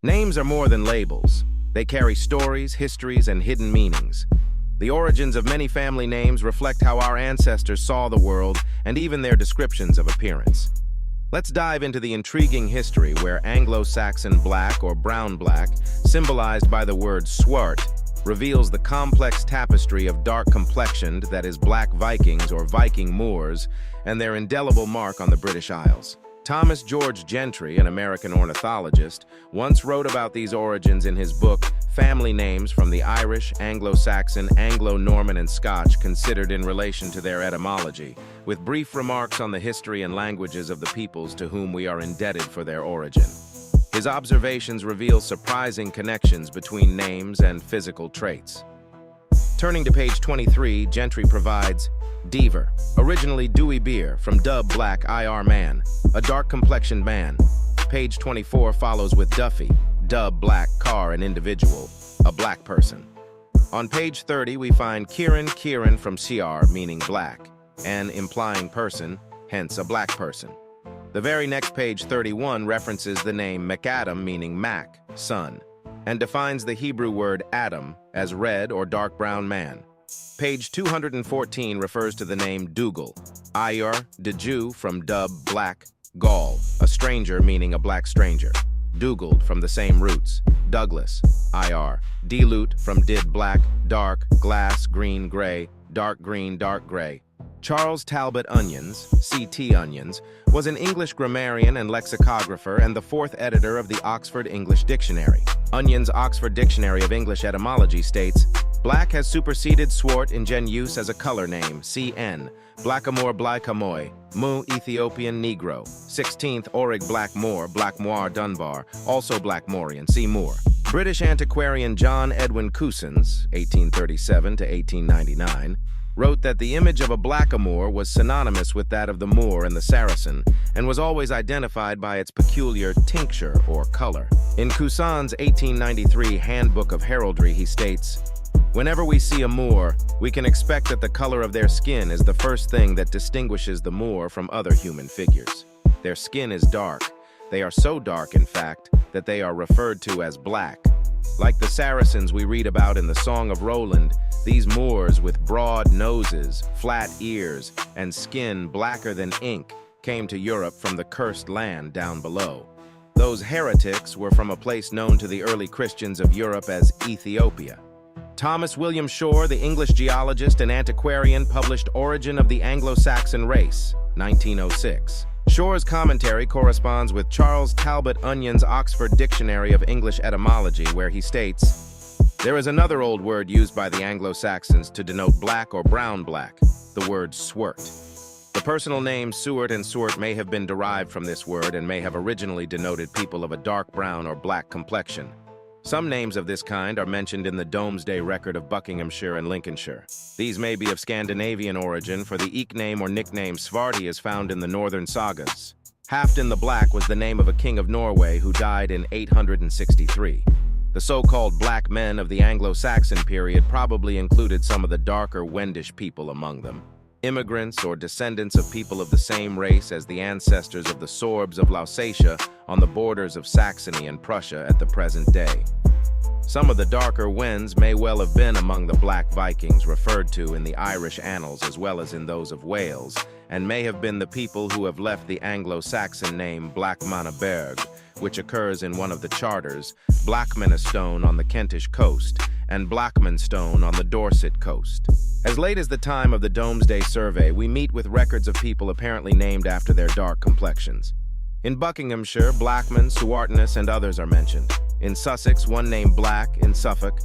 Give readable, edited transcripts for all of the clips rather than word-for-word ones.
Names are more than labels. They carry stories, histories, and hidden meanings. The origins of many family names reflect how our ancestors saw the world and even their descriptions of appearance. Let's dive into the intriguing history where Anglo-Saxon black or brown-black, symbolized by the word sweart, reveals the complex tapestry of dark-complexioned, that is, black Vikings or Viking Moors, and their indelible mark on the British Isles. Thomas George Gentry, an American ornithologist, once wrote about these origins in his book, Family Names from the Irish, Anglo-Saxon, Anglo-Norman, and Scotch Considered in Relation to Their Etymology, with brief remarks on the history and languages of the peoples to whom we are indebted for their origin. His observations reveal surprising connections between names and physical traits. Turning to page 23, Gentry provides Deaver, originally dewy beer, from dub black IR man, a dark-complexioned man. Page 24 follows with Duffy, dub black car, an individual, a black person. On page 30 we find Kieran from CR, meaning black, and implying person, hence a black person. The very next page 31 references the name McAdam, meaning Mac, son, and defines the Hebrew word Adam as red or dark brown man. Page 214 refers to the name Dougal, Ayur, de Jew from dub black, Gaul, a stranger meaning a black stranger. Dougaled from the same roots, Douglas, IR, Dilute from did black, dark, glass, green, gray, dark green, dark gray. Charles Talbot Onions, C.T. Onions, was an English grammarian and lexicographer and the fourth editor of the Oxford English Dictionary. Onions' Oxford Dictionary of English Etymology states, black has superseded swart in gen use as a color name, CN, Blackamoor Blaikamoy, Mu Ethiopian Negro, 16th Orig Black Moor, Black Moir Dunbar, also Blackmorian, see Moor. British antiquarian John Edwin Cousins, 1837 to 1899, wrote that the image of a blackamoor was synonymous with that of the Moor and the Saracen, and was always identified by its peculiar tincture or color. In Cousins' 1893 Handbook of Heraldry, he states, whenever we see a Moor, we can expect that the color of their skin is the first thing that distinguishes the Moor from other human figures. Their skin is dark. They are so dark, in fact, that they are referred to as black. Like the Saracens we read about in the Song of Roland, these Moors with broad noses, flat ears, and skin blacker than ink came to Europe from the cursed land down below. Those heretics were from a place known to the early Christians of Europe as Ethiopia. Thomas William Shore, the English geologist and antiquarian, published Origin of the Anglo-Saxon Race, 1906. Shore's commentary corresponds with Charles Talbot Onion's Oxford Dictionary of English Etymology, where he states, there is another old word used by the Anglo-Saxons to denote black or brown black, the word swart. The personal names Seward and Swart may have been derived from this word and may have originally denoted people of a dark brown or black complexion. Some names of this kind are mentioned in the Domesday Record of Buckinghamshire and Lincolnshire. These may be of Scandinavian origin, for the name or nickname Svarti is found in the northern sagas. Halfdan the Black was the name of a king of Norway who died in 863. The so-called black men of the Anglo-Saxon period probably included some of the darker Wendish people among them, immigrants or descendants of people of the same race as the ancestors of the Sorbs of Lusatia on the borders of Saxony and Prussia at the present day. Some of the darker Wends may well have been among the black Vikings referred to in the Irish annals as well as in those of Wales, and may have been the people who have left the Anglo-Saxon name Blackmannaberg, which occurs in one of the charters, Blackmanastone on the Kentish coast, and Blackmanstone on the Dorset coast. As late as the time of the Domesday Survey, we meet with records of people apparently named after their dark complexions. In Buckinghamshire, Blackman, Suartinus, and others are mentioned. In Sussex, one named Black; in Suffolk,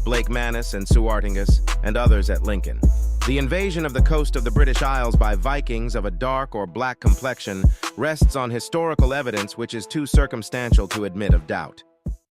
Blakemanus and Suartingus, and others at Lincoln. The invasion of the coast of the British Isles by Vikings of a dark or black complexion rests on historical evidence which is too circumstantial to admit of doubt.